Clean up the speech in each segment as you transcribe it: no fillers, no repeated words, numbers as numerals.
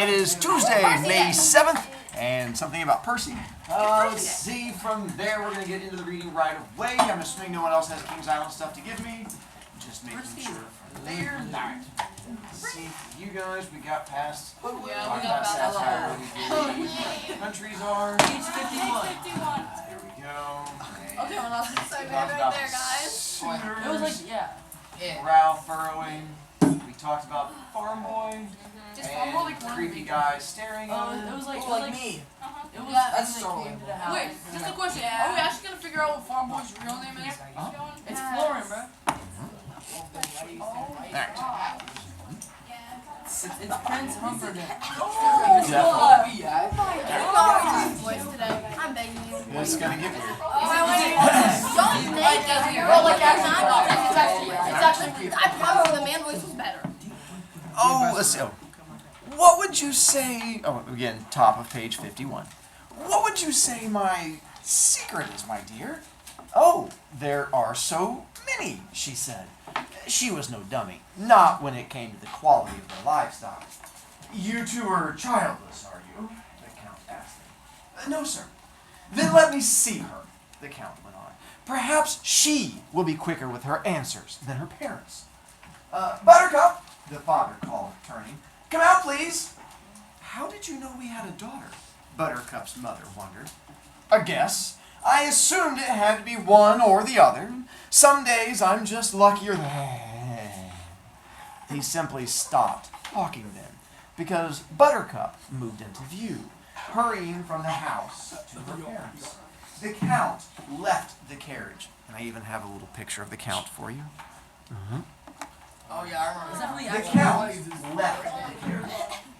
It is Tuesday, May 7th, and something about Percy. Let's see, from there we're going to get into the reading right away. I'm assuming no one else has Kings Island stuff to give me. Just making sure from there. Alright. Let's see, you guys, we got past... Yeah, we got past the countries are. Page 51. There we go. Okay, well, that's So good right there, guys. It was like, yeah. Morale furrowing. We talked about Farm Boy. Just And Farm Boy, like, creepy guy staring at It was like, me. It was Yeah, that's that's so came to the house. Wait, just a question. Yeah. Are we actually gonna figure out what Farm Boy's real name is? It's Florin, bro. Alright. It's Prince Humperdinck. Voice today. I'm begging you. It's gonna get weird. Don't make it weird. Well, like, it's actually, I promise the man voice was better. Oh, let's see. What would you say? Oh, again, top of page 51. What would you say my secret is, my dear? Oh, there are so many, she said. She was no dummy, not when it came to the quality of the livestock. You two are childless, are you? The Count asked him. No, sir. Then let me see her, the Count went on. Perhaps she will be quicker with her answers than her parents. Buttercup, the father called, turning. Come out, please. How did you know we had a daughter? Buttercup's mother wondered. A guess. I assumed it had to be one or the other. Some days I'm just luckier than... He simply stopped talking then, because Buttercup moved into view, hurrying from the house to her parents. The Count left the carriage, and I even have a little picture of the Count for you. Oh yeah, I remember. The Count left the carriage.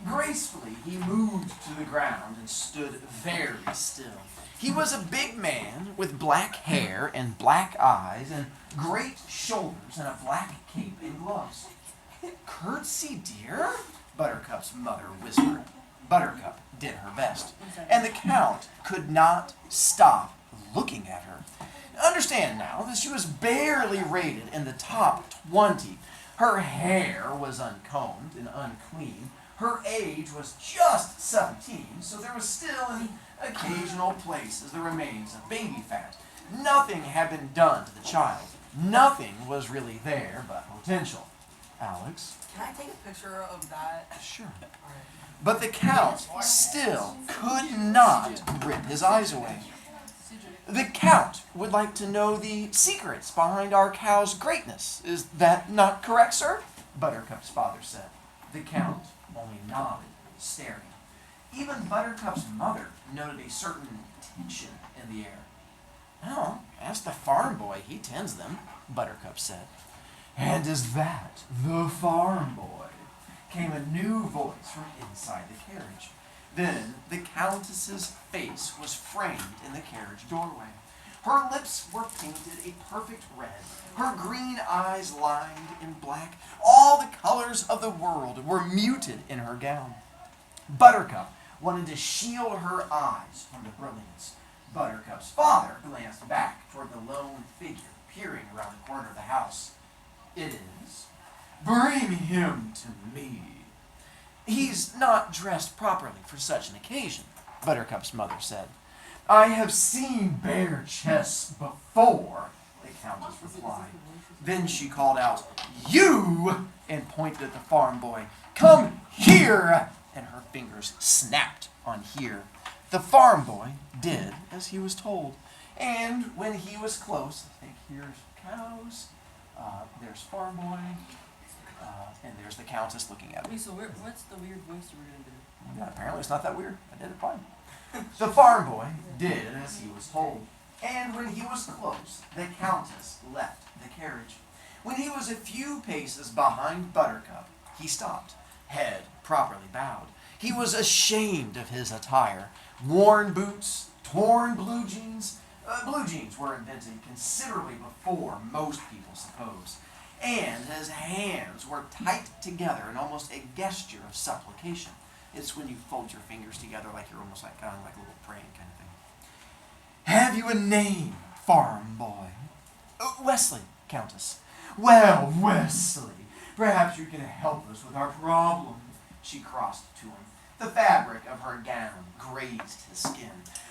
Gracefully, he moved to the ground and stood very still. He was a big man with black hair and black eyes and great shoulders and a black cape and gloves. Curtsy, dear? Buttercup's mother whispered. Buttercup did her best, and the Count could not stop looking at her. Understand now that she was barely rated in the top 20. Her hair was uncombed and unclean. Her age was just 17, so there was still in occasional places the remains of baby fat. Nothing had been done to the child. Nothing was really there but potential. Alex? Can I take a picture of that? Sure. But the Count still could not rip his eyes away. The Count would like to know the secrets behind our cow's greatness. Is that not correct, sir? Buttercup's father said. The Count only nodded, staring. Even Buttercup's mother noted a certain tension in the air. Oh, ask the farm boy, he tends them, Buttercup said. And is that the farm boy? Came a new voice from inside the carriage. Then the Countess's face was framed in the carriage doorway. Her lips were painted a perfect red, her green eyes lined in black. All the colors of the world were muted in her gown. Buttercup wanted to shield her eyes from the brilliance. Buttercup's father glanced back toward the lone figure peering around the corner of the house. It is. Bring him to me. He's not dressed properly for such an occasion, Buttercup's mother said. I have seen bare chests before, the Countess replied. Then she called out, You! And pointed at the farm boy. Come here! And her fingers snapped on here. The farm boy did as he was told. And when he was close, I think here's cows, there's farm boy, and there's the Countess looking at him. Wait, so what's the weird voice we're going to do? Yeah, apparently it's not that weird. I did it fine. The farm boy did as he was told. And when he was close, the Countess left the carriage. When he was a few paces behind Buttercup, he stopped, head properly bowed. He was ashamed of his attire. Worn boots, torn blue jeans. Blue jeans were invented considerably before most people suppose. And his hands were tight together in almost a gesture of supplication. It's when you fold your fingers together like you're almost like kind of like a little praying kind of thing. Have you a name, farm boy? Wesley, Countess. Well, Wesley, perhaps you can help us with our problem. She crossed to him. The fabric of her gown grazed his skin.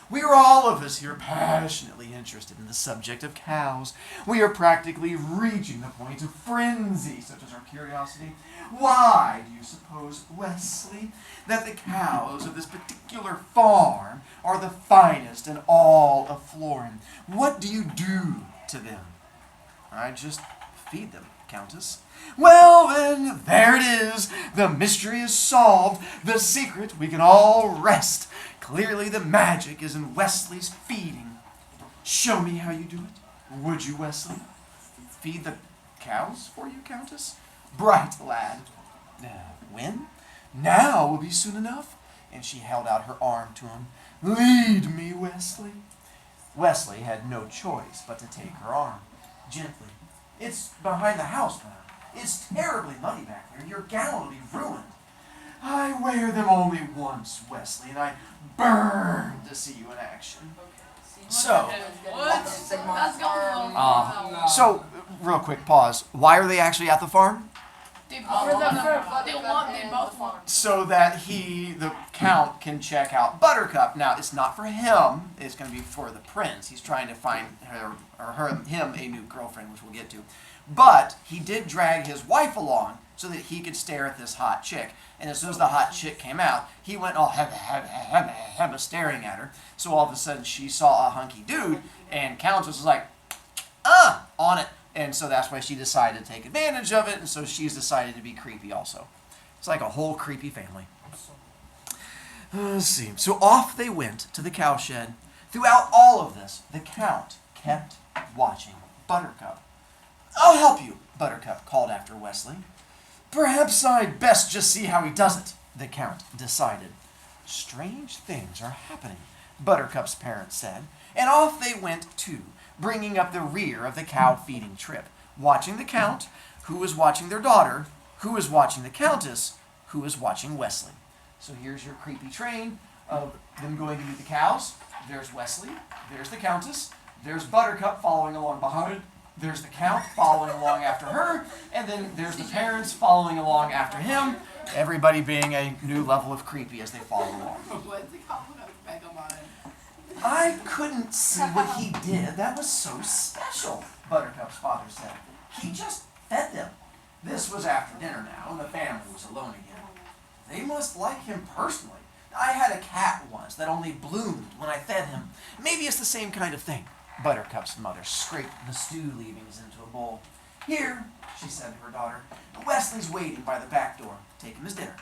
We are all of us here passionately interested in the subject of cows. We are practically reaching the point of frenzy, such as our curiosity. Why do you suppose, Wesley, that the cows of this particular farm are the finest in all of Florin? What do you do to them? I just feed them, Countess. Well, then, there it is. The mystery is solved. The secret, we can all rest. Clearly the magic is in Wesley's feeding. Show me how you do it. Would you, Wesley? Feed the cows for you, Countess? Bright lad. When? Now will be soon enough. And she held out her arm to him. Lead me, Wesley. Wesley had no choice but to take her arm. Gently. It's behind the house now. It's terribly muddy back there. Your gown will be ruined. I wear them only once, Wesley, and I burn to see you in action. So, real quick pause. Why are they actually at the farm? They both want. So that the Count can check out Buttercup. Now, it's not for him. It's going to be for the prince. He's trying to find him a new girlfriend, which we'll get to. But he did drag his wife along so that he could stare at this hot chick. And as soon as the hot chick came out, he went all heba staring at her. So all of a sudden she saw a hunky dude, and Countess was like, on it. And so that's why she decided to take advantage of it, and so she's decided to be creepy also. It's like a whole creepy family. Let's see. So off they went to the cowshed. Throughout all of this, the Count kept watching Buttercup. I'll help you, Buttercup called after Wesley. Perhaps I'd best just see how he does it, the Count decided. Strange things are happening, Buttercup's parents said, and off they went too, bringing up the rear of the cow feeding trip, watching the Count, who was watching their daughter, who was watching the Countess, who was watching Wesley. So here's your creepy train of them going to meet the cows. There's Wesley, there's the Countess, there's Buttercup following along behind. There's the Count following along after her, and then there's the parents following along after him, everybody being a new level of creepy as they follow along. I couldn't see what he did that was so special, Buttercup's father said. He just fed them. This was after dinner now, and the family was alone again. They must like him personally. I had a cat once that only bloomed when I fed him. Maybe it's the same kind of thing. Buttercup's mother scraped the stew leavings into a bowl. Here, she said to her daughter, Wesley's waiting by the back door. Take him his dinner.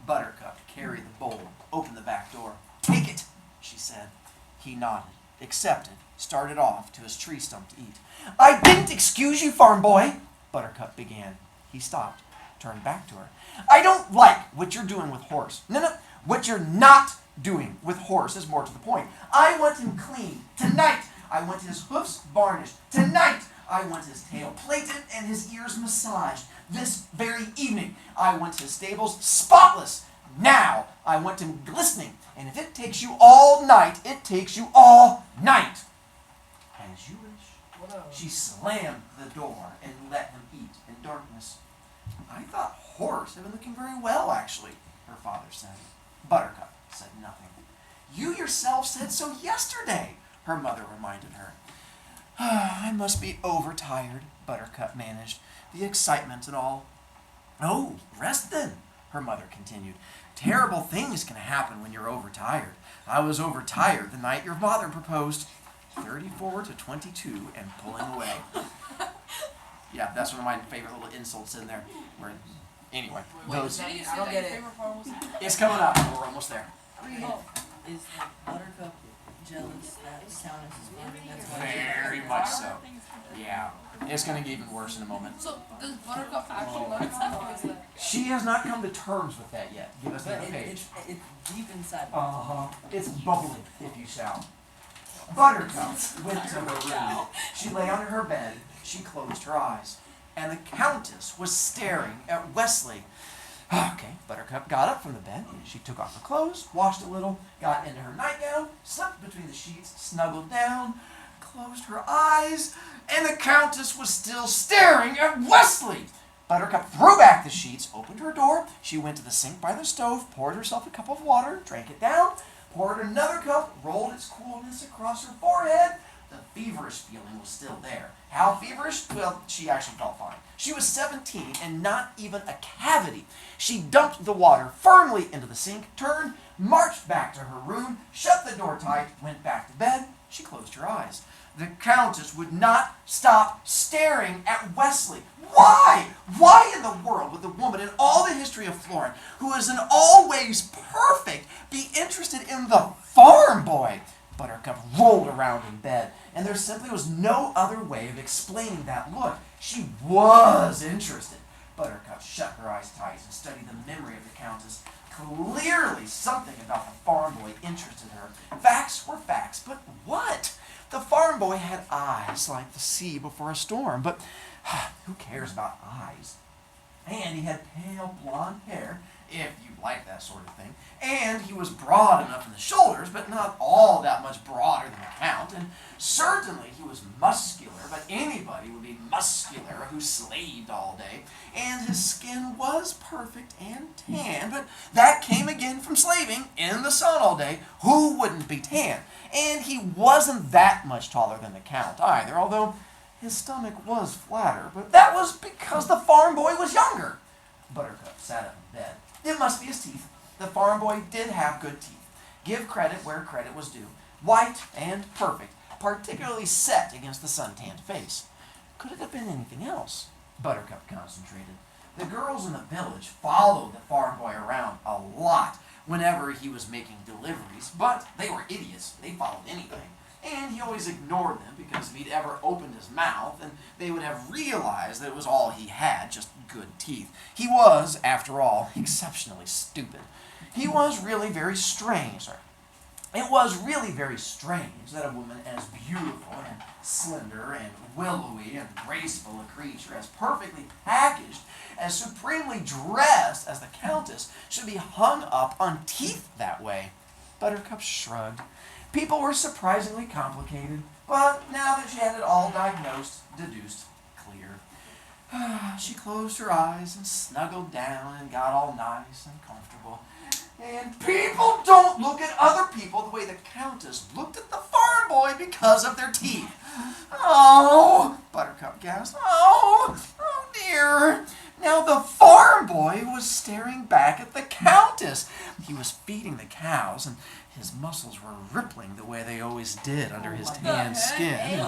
Buttercup carried the bowl, opened the back door. Take it, she said. He nodded, accepted, started off to his tree stump to eat. I didn't excuse you, farm boy, Buttercup began. He stopped, turned back to her. I don't like what you're doing with Horace. No, what you're not doing with Horace is more to the point. I want him clean tonight. I want his hoofs varnished tonight. I want his tail plaited and his ears massaged this very evening. I want his stables spotless now. I want him glistening. And if it takes you all night, it takes you all night. As you wish. She slammed the door and let him eat in darkness. I thought Horace had been looking very well, actually, her father said. Buttercup said nothing. You yourself said so yesterday, her mother reminded her. I must be overtired, Buttercup managed, the excitement and all. Oh, rest then, her mother continued. Terrible things can happen when you're overtired. I was overtired the night your father proposed. 34 to 22 and pulling away. Yeah, that's one of my favorite little insults in there. Anyway, those. I don't get it. It's coming up. We're almost there. Is Buttercup jealous that Countess is farming? That's why. Very much so. Yeah. It's going to get even worse in a moment. So, does Buttercup actually like something? She has not come to terms with that yet. Give us the But page. it's deep inside. It's bubbling, if you shall. Buttercup went to her room. She lay on her bed. She closed her eyes. And the Countess was staring at Wesley. Okay, Buttercup got up from the bed. She took off her clothes, washed a little, got into her nightgown, slept between the sheets, snuggled down, closed her eyes, and the Countess was still staring at Wesley. Buttercup threw back the sheets, opened her door. She went to the sink by the stove, poured herself a cup of water, drank it down, poured another cup, rolled its coolness across her forehead. The feverish feeling was still there. How feverish? Well, she actually felt fine. She was 17 and not even a cavity. She dumped the water firmly into the sink, turned, marched back to her room, shut the door tight, went back to bed. She closed her eyes. The Countess would not stop staring at Wesley. Why? Why in the world would the woman in all the history of Florence, who is in all ways perfect, be interested in the farm boy? Buttercup rolled around in bed, and there simply was no other way of explaining that look. She was interested. Buttercup shut her eyes tight and studied the memory of the Countess. Clearly something about the farm boy interested her. Facts were facts, but what? The farm boy had eyes like the sea before a storm, but who cares about eyes? And he had pale blonde hair, if you like that sort of thing. And he was broad enough in the shoulders, but not all that much broader than the Count. And certainly he was muscular, but anybody would be muscular who slaved all day. And his skin was perfect and tan, but that came again from slaving in the sun all day. Who wouldn't be tan? And he wasn't that much taller than the Count either, although his stomach was flatter, but that was because the farm boy was younger. Buttercup sat up in bed. It must be his teeth. The farm boy did have good teeth. Give credit where credit was due. White and perfect, particularly set against the sun-tanned face. Could it have been anything else? Buttercup concentrated. The girls in the village followed the farm boy around a lot whenever he was making deliveries, but they were idiots. They followed anything. And he always ignored them because if he'd ever opened his mouth, then they would have realized that it was all he had, just good teeth. He was, after all, exceptionally stupid. He was really very strange. It was really very strange that a woman as beautiful and slender and willowy and graceful a creature, as perfectly packaged, as supremely dressed as the Countess, should be hung up on teeth that way. Buttercup shrugged. People were surprisingly complicated, but now that she had it all diagnosed, deduced, cleared, she closed her eyes and snuggled down and got all nice and comfortable. And people don't look at other people the way the Countess looked at the farm boy because of their teeth. Oh, Buttercup gasped. Oh dear. Now the farm boy was staring back at the Countess. He was feeding the cows, and his muscles were rippling the way they always did under his tan skin.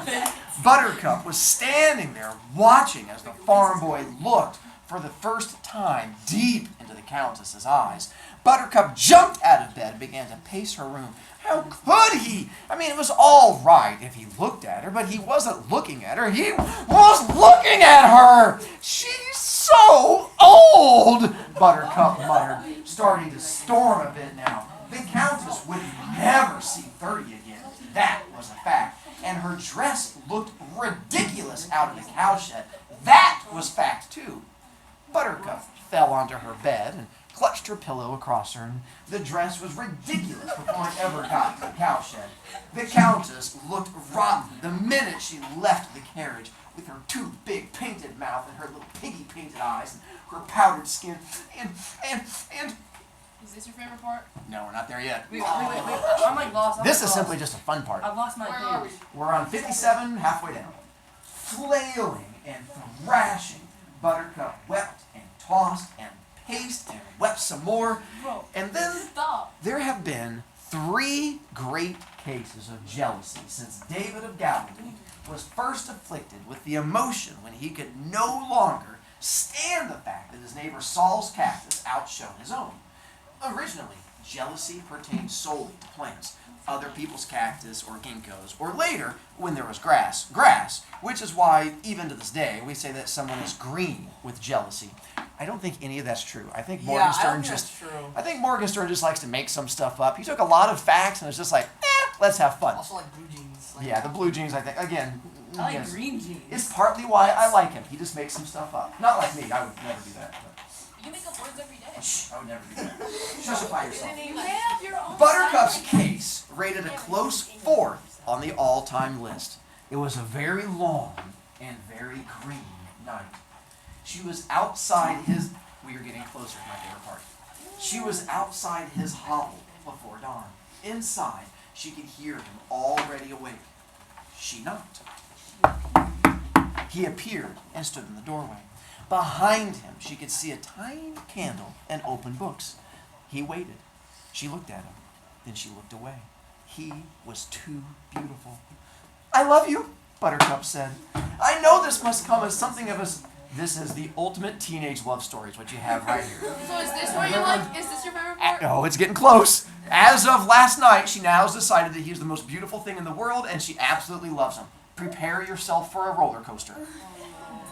Buttercup was standing there watching as the farm boy looked for the first time deep into the Countess's eyes. Buttercup jumped out of bed and began to pace her room. How could he? I mean, it was all right if he looked at her, but he wasn't looking at her. He was looking at her. She's so old, Buttercup muttered, starting to storm a bit now. The Countess would never see 30 again. That was a fact. And her dress looked ridiculous out of the cowshed. That was fact, too. Buttercup fell onto her bed and clutched her pillow across her, and the dress was ridiculous before it ever got to the cowshed. The Countess looked rotten the minute she left the carriage, with her too big painted mouth and her little piggy painted eyes and her powdered skin, and Is this your favorite part? no, we're not there yet. Wait. I'm like lost. This is simply just a fun part. I've lost my Where are we? page. We're on 57, halfway down. Flailing and thrashing, Buttercup wept and tossed and paced and wept some more. Bro, And then Stop. there have been 3 great cases of jealousy since David of Galilee was first afflicted with the emotion when he could no longer stand the fact that his neighbor Saul's cactus outshone his own. Originally, jealousy pertained solely to plants, other people's cactus or ginkgos, or later, when there was grass, which is why, even to this day, we say that someone is green with jealousy. I don't think any of that's true. I think Morgenstern just likes to make some stuff up. He took a lot of facts and was just like, let's have fun. Also like blue jeans. Like, Yeah, the blue jeans, I think, again, I like yes. green jeans. It's partly why I like him. He just makes some stuff up. Not like me. I would never do that. But. You make up words every day. Shh, I would never do that. Shushify yourself. You have your own Buttercup's side. case rated a close 4th on the all-time list. It was a very long and very green night. She was outside his... We are getting closer to my favorite part. She was outside his hovel before dawn. Inside, she could hear him already awake. She knocked. He appeared and stood in the doorway. Behind him, she could see a tiny candle and open books. He waited. She looked at him. Then she looked away. He was too beautiful. "I love you," Buttercup said. "I know this must come as something of a... This is the ultimate teenage love story, is what you have right here. So is this where you're like, is this your favorite part? Oh, it's getting close. As of last night, she now has decided that he's the most beautiful thing in the world, and she absolutely loves him. Prepare yourself for a roller coaster.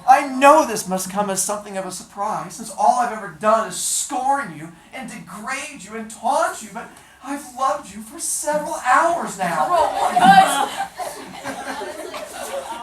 I know this must come as something of a surprise, since all I've ever done is scorn you and degrade you and taunt you, but I've loved you for several hours now.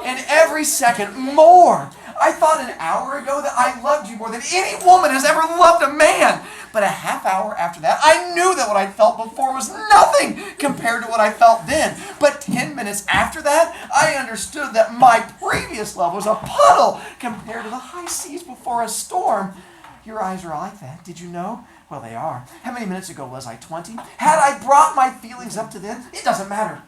And every second more. I thought an hour ago that I loved you more than any woman has ever loved a man. But a half hour after that, I knew that what I felt before was nothing compared to what I felt then. But 10 minutes after that, I understood that my previous love was a puddle compared to the high seas before a storm. Your eyes are like that, did you know? Well, they are. How many minutes ago was I? 20? Had I brought my feelings up to then? It doesn't matter.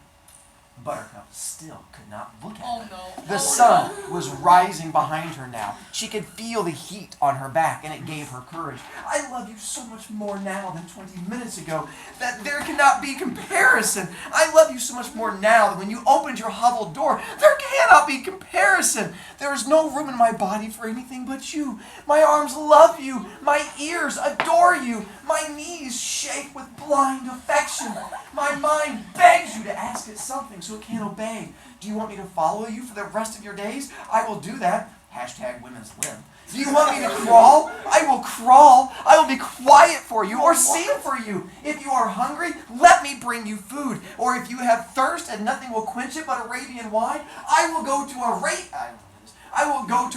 Buttercup still could not look at her. Oh no. The sun was rising behind her now. She could feel the heat on her back, and it gave her courage. I love you so much more now than 20 minutes ago that there cannot be comparison. I love you so much more now than when you opened your hovel door. There cannot be comparison. There is no room in my body for anything but you. My arms love you. My ears adore you. My knees shake with blind affection. My mind begs you to ask it something so it can't obey. Do you want me to follow you for the rest of your days? I will do that. Hashtag women's lib. Do you want me to crawl? I will crawl. I will be quiet for you or sing for you. If you are hungry, let me bring you food. Or if you have thirst and nothing will quench it but Arabian wine, I will go to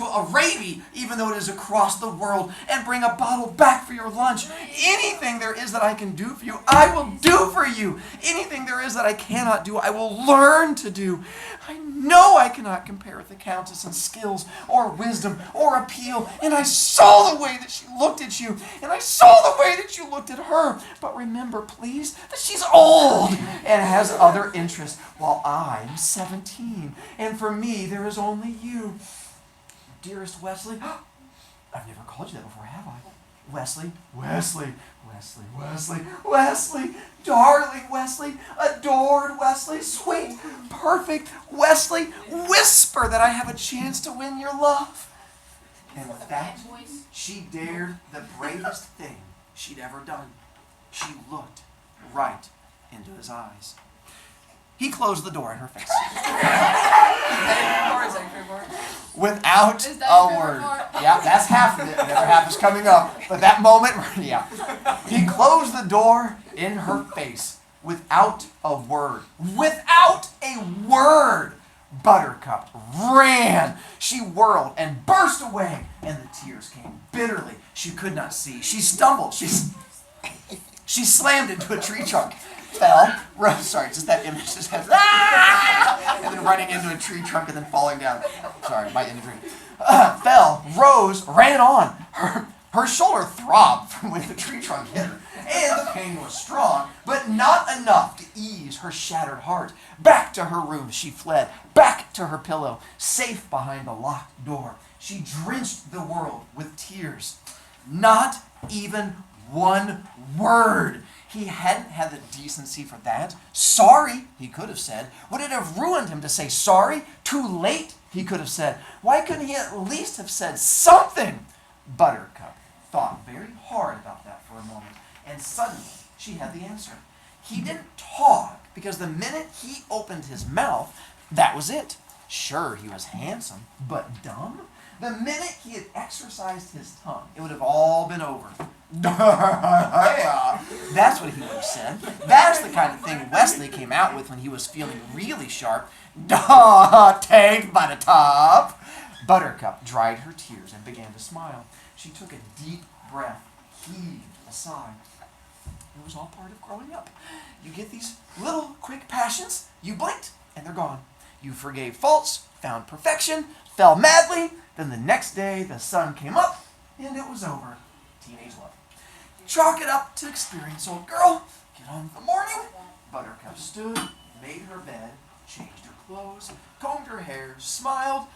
Arabia, even though it is across the world, and bring a bottle back for your lunch. Anything there is that I can do for you, I will do for you. Anything there is that I cannot do, I will learn to do. I know I cannot compare with the Countess in skills or wisdom or appeal, and I saw the way that she looked at you, and I saw the way that you looked at her. But remember, please, that she's old and has other interests, while I am 17, and for me there is only you. Dearest Wesley, I've never called you that before, have I? Wesley, darling Wesley, adored Wesley, sweet, perfect Wesley, whisper that I have a chance to win your love. And with that, she dared the bravest thing she'd ever done. She looked right into his eyes. He closed the door in her face. Without a word. Yeah, that's half of it. The other half is coming up. But that moment, yeah. He closed the door in her face without a word. Without a word. Buttercup ran. She whirled and burst away, and the tears came bitterly. She could not see. She stumbled. She slammed into a tree trunk. Fell. Sorry, just that image just has and then running into a tree trunk and then falling down. Sorry, my imagery. Fell, rose, ran on. Her shoulder throbbed from when the tree trunk hit her, and the pain was strong, but not enough to ease her shattered heart. Back to her room she fled, back to her pillow, safe behind the locked door. She drenched the world with tears. Not even one word. He hadn't had the decency for that. Sorry, he could have said. Would it have ruined him to say sorry? Too late, he could have said. Why couldn't he at least have said something? Buttercup thought very hard about that for a moment, and suddenly she had the answer. He didn't talk because the minute he opened his mouth, that was it. Sure, he was handsome, but dumb? The minute he had exercised his tongue, it would have all been over. That's what he would have said. That's the kind of thing Wesley came out with when he was feeling really sharp. Tagged by the top. Buttercup dried her tears and began to smile. She took a deep breath, heaved a sigh. It was all part of growing up. You get these little quick passions, you blinked, and they're gone. You forgave faults, found perfection, fell madly. Then the next day the sun came up and it was over. Teenage love. Chalk it up to experience, old girl. Get on with the morning. Buttercup stood, made her bed, changed her clothes, combed her hair, smiled,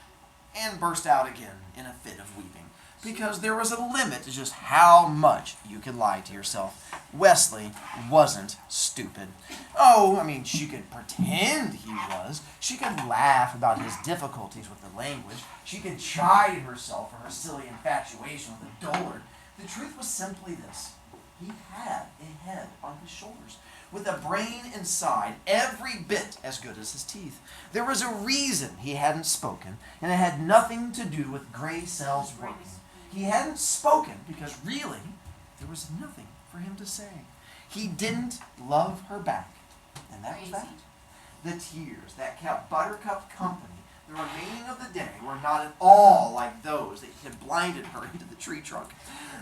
and burst out again in a fit of weeping. Because there was a limit to just how much you could lie to yourself. Wesley wasn't stupid. Oh, I mean, she could pretend he was. She could laugh about his difficulties with the language. She could chide herself for her silly infatuation with a dullard. The truth was simply this. He had a head on his shoulders, with a brain inside every bit as good as his teeth. There was a reason he hadn't spoken, and it had nothing to do with gray cells working. He hadn't spoken because really there was nothing for him to say. He didn't love her back, and that was that. The tears that kept Buttercup company the remaining of the day were not at all like those that had blinded her into the tree trunk.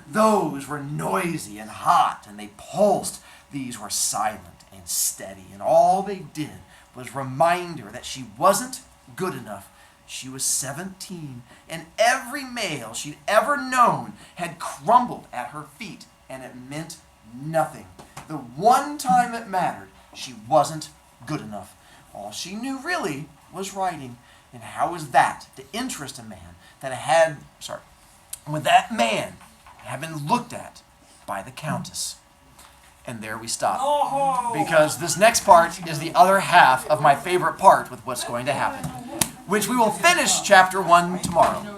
Those were noisy and hot, and they pulsed. These were silent and steady, and all they did was remind her that she wasn't good enough. She was 17, and every male she'd ever known had crumbled at her feet, and it meant nothing. The one time it mattered, she wasn't good enough. All she knew really was writing. And how was that to interest a man when that man had been looked at by the Countess? And there we stop. Because this next part is the other half of my favorite part with what's going to happen, which we will finish chapter 1 tomorrow.